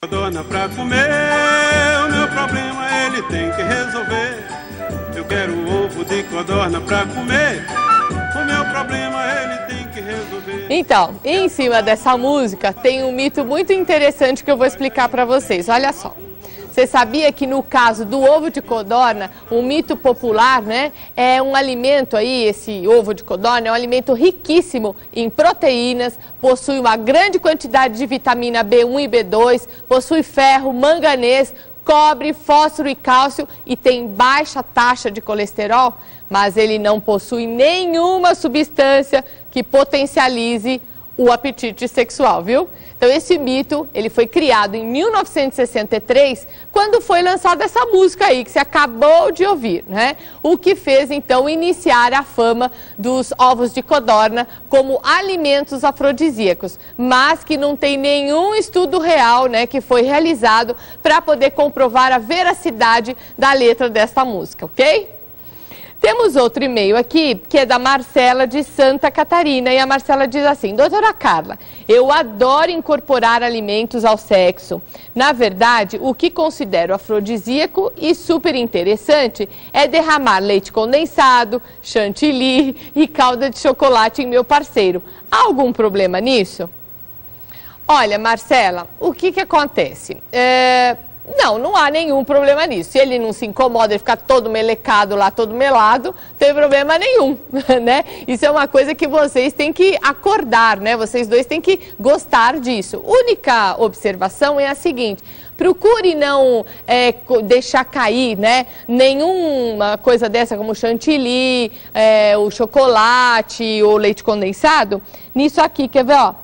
Codorna pra comer, o meu problema ele tem que resolver. Eu quero ovo de codorna pra comer, o meu problema ele tem que resolver. Então, em cima dessa música tem um mito muito interessante que eu vou explicar pra vocês, olha só. Você sabia que no caso do ovo de codorna, um mito popular, né, é um alimento aí, esse ovo de codorna é um alimento riquíssimo em proteínas, possui uma grande quantidade de vitamina B1 e B2, possui ferro, manganês, cobre, fósforo e cálcio e tem baixa taxa de colesterol, mas ele não possui nenhuma substância que potencialize o apetite sexual, viu? Então esse mito, ele foi criado em 1963, quando foi lançada essa música aí, que você acabou de ouvir, né? O que fez então iniciar a fama dos ovos de codorna como alimentos afrodisíacos, mas que não tem nenhum estudo real, né, que foi realizado para poder comprovar a veracidade da letra dessa música, ok? Temos outro e-mail aqui, que é da Marcela de Santa Catarina, e a Marcela diz assim: doutora Carla, eu adoro incorporar alimentos ao sexo. Na verdade, o que considero afrodisíaco e super interessante é derramar leite condensado, chantilly e calda de chocolate em meu parceiro. Há algum problema nisso? Olha, Marcela, o que acontece? Não há nenhum problema nisso. Se ele não se incomoda de ficar todo melecado lá, todo melado, não tem problema nenhum, né? Isso é uma coisa que vocês têm que acordar, né? Vocês dois têm que gostar disso. Única observação é a seguinte: procure não deixar cair, né, nenhuma coisa dessa como chantilly, o chocolate ou leite condensado nisso aqui, quer ver, ó?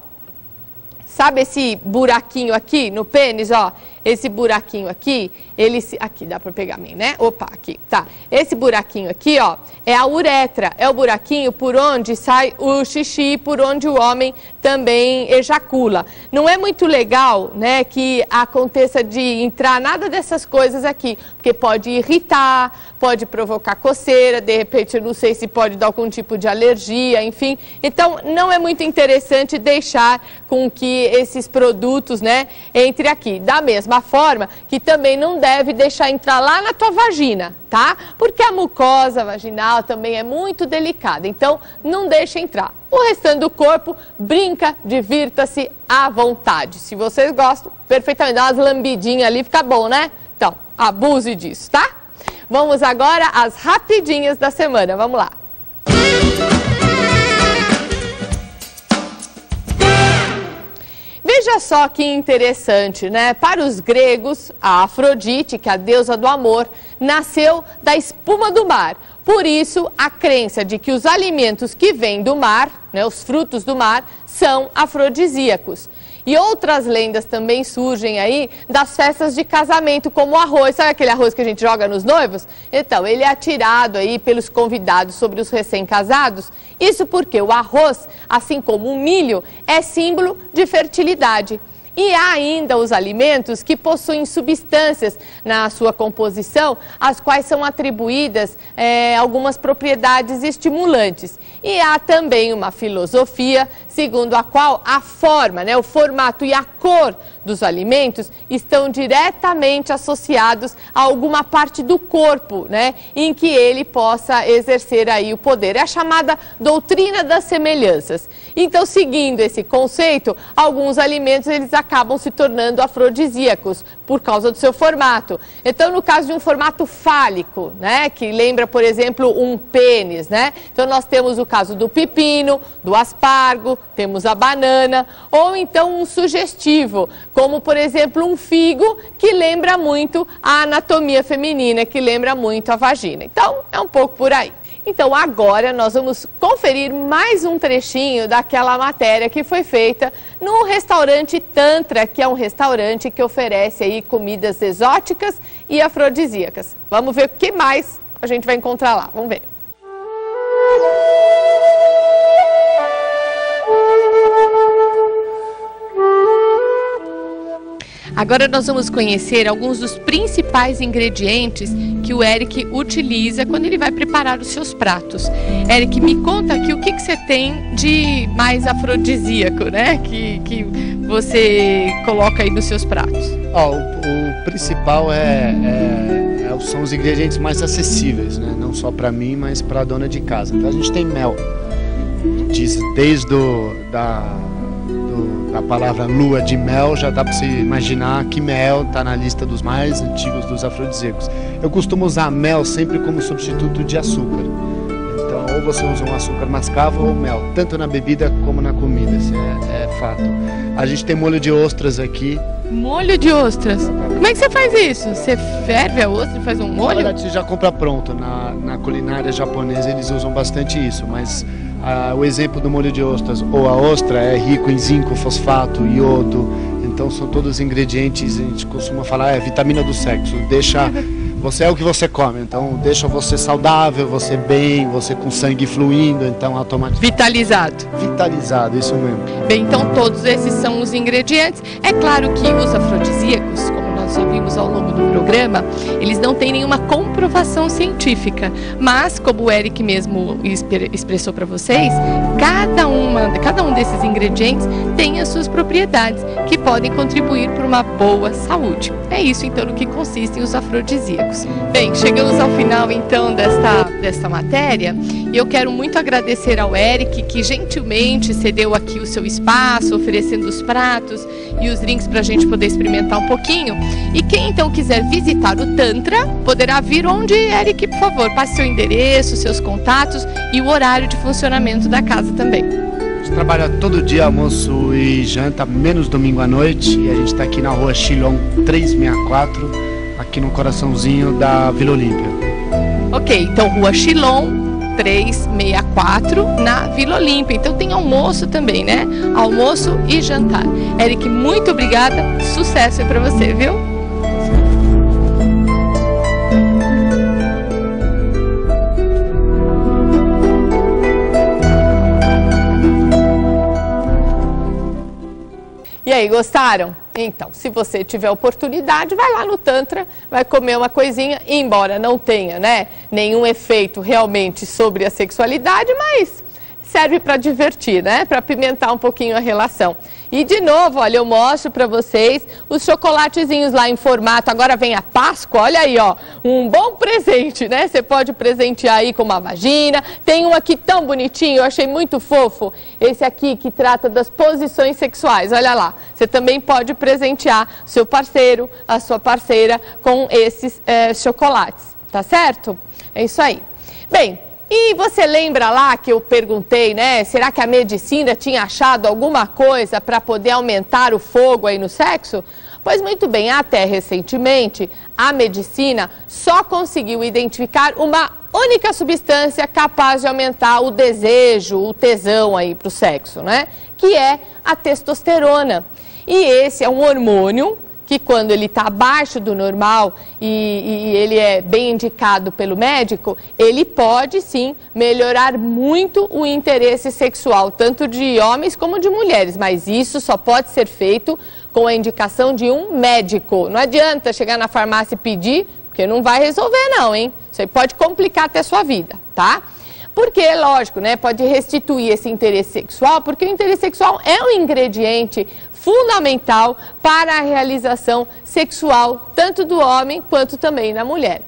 Sabe esse buraquinho aqui no pênis, ó? Esse buraquinho aqui, aqui, dá pra pegar bem, né? Opa, aqui, tá. Esse buraquinho aqui, ó, é a uretra, é o buraquinho por onde sai o xixi, por onde o homem também ejacula. Não é muito legal, né, que aconteça de entrar nada dessas coisas aqui, porque pode irritar, pode provocar coceira, de repente, eu não sei se pode dar algum tipo de alergia, enfim. Então, não é muito interessante deixar com que esses produtos, né, entrem aqui. Da mesma forma que também não deve deixar entrar lá na tua vagina, tá? Porque a mucosa vaginal também é muito delicada, então não deixa entrar. O restante do corpo, brinca, divirta-se à vontade. Se vocês gostam, perfeitamente, dá umas lambidinhas ali, fica bom, né? Então, abuse disso, tá? Vamos agora às rapidinhas da semana, vamos lá. Veja só que interessante, né? Para os gregos, a Afrodite, que é a deusa do amor, nasceu da espuma do mar. Por isso, a crença de que os alimentos que vêm do mar, né, os frutos do mar, são afrodisíacos. E outras lendas também surgem aí das festas de casamento, como o arroz. Sabe aquele arroz que a gente joga nos noivos? Então, ele é atirado aí pelos convidados sobre os recém-casados. Isso porque o arroz, assim como o milho, é símbolo de fertilidade. E há ainda os alimentos que possuem substâncias na sua composição, as quais são atribuídas algumas propriedades estimulantes. E há também uma filosofia segundo a qual a forma, né, o formato e a cor dos alimentos estão diretamente associados a alguma parte do corpo, né, em que ele possa exercer aí o poder. É a chamada doutrina das semelhanças. Então, seguindo esse conceito, alguns alimentos eles acabam se tornando afrodisíacos por causa do seu formato. Então, no caso de um formato fálico, né, que lembra, por exemplo, um pênis, né? Então, nós temos o caso do pepino, do aspargo, temos a banana, ou então um sugestivo, como, por exemplo, um figo, que lembra muito a anatomia feminina, que lembra muito a vagina. Então, é um pouco por aí. Então, agora nós vamos conferir mais um trechinho daquela matéria que foi feita no restaurante Tantra, que é um restaurante que oferece aí comidas exóticas e afrodisíacas. Vamos ver o que mais a gente vai encontrar lá. Vamos ver. Agora nós vamos conhecer alguns dos principais ingredientes que o Eric utiliza quando ele vai preparar os seus pratos. Eric, me conta aqui o que você tem de mais afrodisíaco, né? Que você coloca aí nos seus pratos. O principal são os ingredientes mais acessíveis, né? Não só para mim, mas para a dona de casa. Então a gente tem mel, desde da palavra lua de mel, já dá para você imaginar que mel está na lista dos mais antigos dos afrodisíacos. Eu costumo usar mel sempre como substituto de açúcar. Então, ou você usa um açúcar mascavo ou mel, tanto na bebida como na comida, isso é fato. A gente tem molho de ostras aqui. Molho de ostras? Como é que você faz isso? Você ferve a ostra e faz um molho? Na verdade, você já compra pronto. Na culinária japonesa eles usam bastante isso, mas o exemplo do molho de ostras ou a ostra é rico em zinco, fosfato, iodo. Então são todos ingredientes, a gente costuma falar, vitamina do sexo. Você é o que você come, então deixa você saudável, você bem, você com sangue fluindo, então automaticamente... Vitalizado. Vitalizado, isso mesmo. Bem, então todos esses são os ingredientes. É claro que os afrodisíacos, como nós já vimos ao longo do programa, eles não têm nenhuma comprovação científica, mas como o Eric mesmo expressou para vocês, cada um desses ingredientes tem as suas propriedades que podem contribuir para uma boa saúde. É isso então no que consistem os afrodisíacos. Bem, chegamos ao final então desta matéria e eu quero muito agradecer ao Eric que gentilmente cedeu aqui o seu espaço, oferecendo os pratos e os drinks para a gente poder experimentar um pouquinho. E quem então quiser visitar o Tantra, poderá vir onde, Eric, por favor, passe seu endereço, seus contatos e o horário de funcionamento da casa também. A gente trabalha todo dia, almoço e janta, menos domingo à noite, e a gente está aqui na rua Chilon 364, aqui no coraçãozinho da Vila Olímpia. Ok, então rua Chilon 364 na Vila Olímpia. Então tem almoço também, né? Almoço e jantar. Eric, muito obrigada. Sucesso aí pra você, viu? E aí, gostaram? Então, se você tiver oportunidade, vai lá no Tantra, vai comer uma coisinha, embora não tenha, né, nenhum efeito realmente sobre a sexualidade, mas serve para divertir, né, para apimentar um pouquinho a relação. E de novo, olha, eu mostro para vocês os chocolatezinhos lá em formato, agora vem a Páscoa, olha aí, ó, um bom presente, né? Você pode presentear aí com uma vagina, tem um aqui tão bonitinho, eu achei muito fofo, esse aqui que trata das posições sexuais, olha lá. Você também pode presentear seu parceiro, a sua parceira com esses chocolates, tá certo? É isso aí. Bem, e você lembra lá que eu perguntei, né, será que a medicina tinha achado alguma coisa para poder aumentar o fogo aí no sexo? Pois muito bem, até recentemente, a medicina só conseguiu identificar uma única substância capaz de aumentar o desejo, o tesão aí para o sexo, né? Que é a testosterona. E esse é um hormônio que quando ele está abaixo do normal e ele é bem indicado pelo médico, ele pode sim melhorar muito o interesse sexual, tanto de homens como de mulheres, mas isso só pode ser feito com a indicação de um médico. Não adianta chegar na farmácia e pedir, porque não vai resolver não, hein? Isso aí pode complicar até a sua vida, tá? Porque, lógico, né, pode restituir esse interesse sexual, porque o interesse sexual é um ingrediente fundamental para a realização sexual, tanto do homem quanto também da mulher.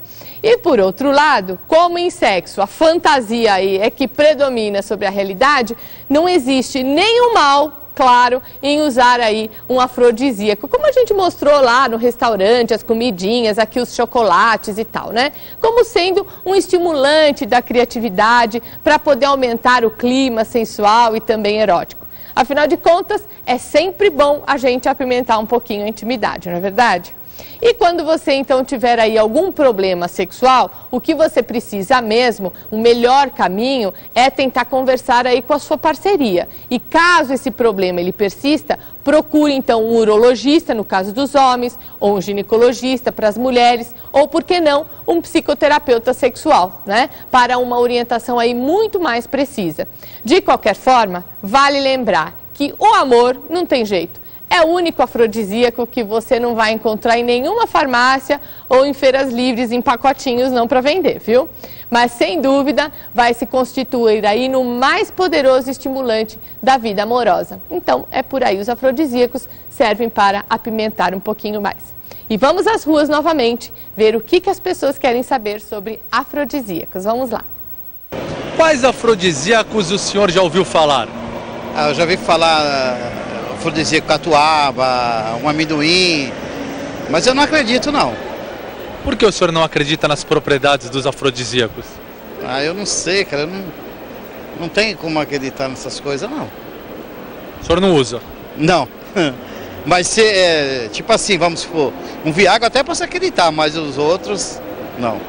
E por outro lado, como em sexo a fantasia aí é que predomina sobre a realidade, não existe nenhum mal, claro, em usar aí um afrodisíaco, como a gente mostrou lá no restaurante, as comidinhas, aqui os chocolates e tal, né? Como sendo um estimulante da criatividade para poder aumentar o clima sensual e também erótico. Afinal de contas, é sempre bom a gente apimentar um pouquinho a intimidade, não é verdade? E quando você então tiver aí algum problema sexual, o que você precisa mesmo, o melhor caminho é tentar conversar aí com a sua parceria. E caso esse problema ele persista, procure então um urologista, no caso dos homens, ou um ginecologista para as mulheres, ou por que não, um psicoterapeuta sexual, né? Para uma orientação aí muito mais precisa. De qualquer forma, vale lembrar que o amor não tem jeito. É o único afrodisíaco que você não vai encontrar em nenhuma farmácia ou em feiras livres em pacotinhos não para vender, viu? Mas sem dúvida vai se constituir aí no mais poderoso estimulante da vida amorosa. Então é por aí, os afrodisíacos servem para apimentar um pouquinho mais. E vamos às ruas novamente ver o que as pessoas querem saber sobre afrodisíacos. Vamos lá. Quais afrodisíacos o senhor já ouviu falar? Eu já ouvi falar afrodisíaco catuaba, um amendoim, mas eu não acredito não. Por que o senhor não acredita nas propriedades dos afrodisíacos? Eu não sei, cara, eu não tenho como acreditar nessas coisas não. O senhor não usa? Não, mas se, tipo assim, vamos supor, um Viagra até posso acreditar, mas os outros, não.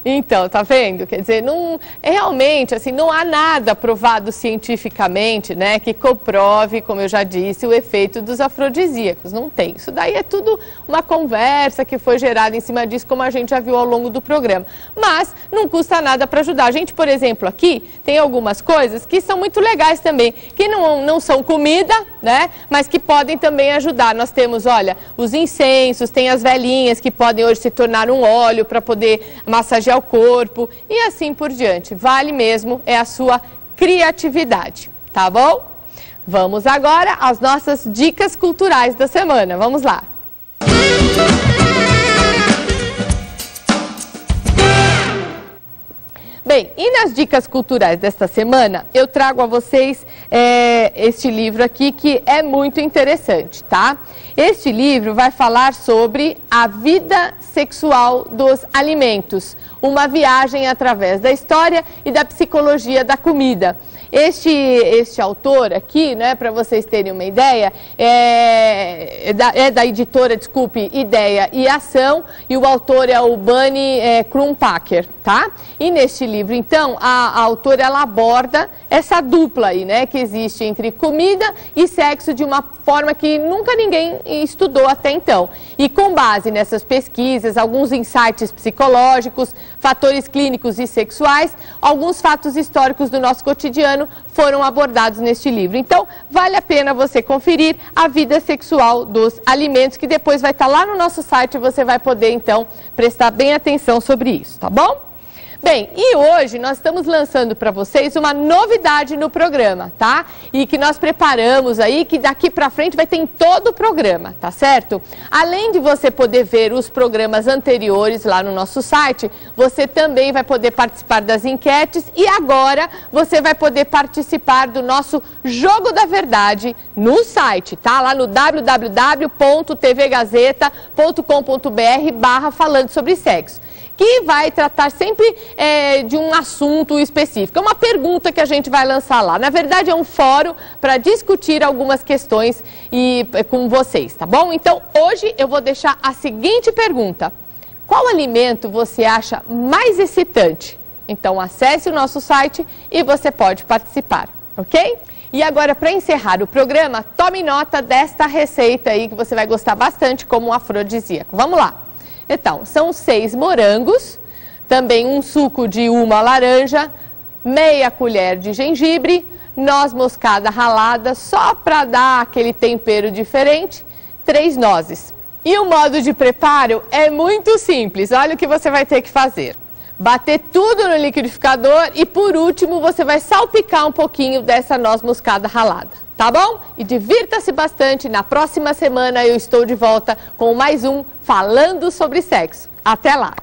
Então, tá vendo? Quer dizer, não, realmente, assim, não há nada provado cientificamente, né, que comprove, como eu já disse, o efeito dos afrodisíacos. Não tem. Isso daí é tudo uma conversa que foi gerada em cima disso, como a gente já viu ao longo do programa. Mas não custa nada para ajudar. A gente, por exemplo, aqui tem algumas coisas que são muito legais também, que não são comida, né, mas que podem também ajudar. Nós temos, olha, os incensos, tem as velinhas que podem hoje se tornar um óleo para poder massagear o corpo e assim por diante. Vale mesmo é a sua criatividade, tá bom? Vamos agora às nossas dicas culturais da semana. Vamos lá. Bem, e nas dicas culturais desta semana, eu trago a vocês este livro aqui que é muito interessante, tá? Este livro vai falar sobre a vida sexual dos alimentos, uma viagem através da história e da psicologia da comida. Este autor aqui, né, para vocês terem uma ideia, é da editora, desculpe, Ideia e Ação, e o autor é o Bunny Crumpacker, tá? E neste livro, então, a autora, ela aborda essa dupla aí, né, que existe entre comida e sexo de uma forma que nunca ninguém estudou até então. E com base nessas pesquisas, alguns insights psicológicos, fatores clínicos e sexuais, alguns fatos históricos do nosso cotidiano foram abordados neste livro. Então, vale a pena você conferir a vida sexual dos alimentos, que depois vai estar lá no nosso site e você vai poder, então, prestar bem atenção sobre isso, tá bom? Bem, e hoje nós estamos lançando para vocês uma novidade no programa, tá? E que nós preparamos aí, que daqui para frente vai ter em todo o programa, tá certo? Além de você poder ver os programas anteriores lá no nosso site, você também vai poder participar das enquetes e agora você vai poder participar do nosso Jogo da Verdade no site, tá? Lá no www.tvgazeta.com.br/falando sobre sexo, que vai tratar sempre de um assunto específico. É uma pergunta que a gente vai lançar lá. Na verdade, é um fórum para discutir algumas questões com vocês, tá bom? Então, hoje eu vou deixar a seguinte pergunta: qual alimento você acha mais excitante? Então, acesse o nosso site e você pode participar, ok? E agora, para encerrar o programa, tome nota desta receita aí que você vai gostar bastante como um afrodisíaco. Vamos lá. Então, são 6 morangos, também um suco de uma laranja, meia colher de gengibre, noz moscada ralada, só para dar aquele tempero diferente, 3 nozes. E o modo de preparo é muito simples, olha o que você vai ter que fazer. Bater tudo no liquidificador e, por último, você vai salpicar um pouquinho dessa noz moscada ralada. Tá bom? E divirta-se bastante. Na próxima semana eu estou de volta com mais um Falando sobre Sexo. Até lá!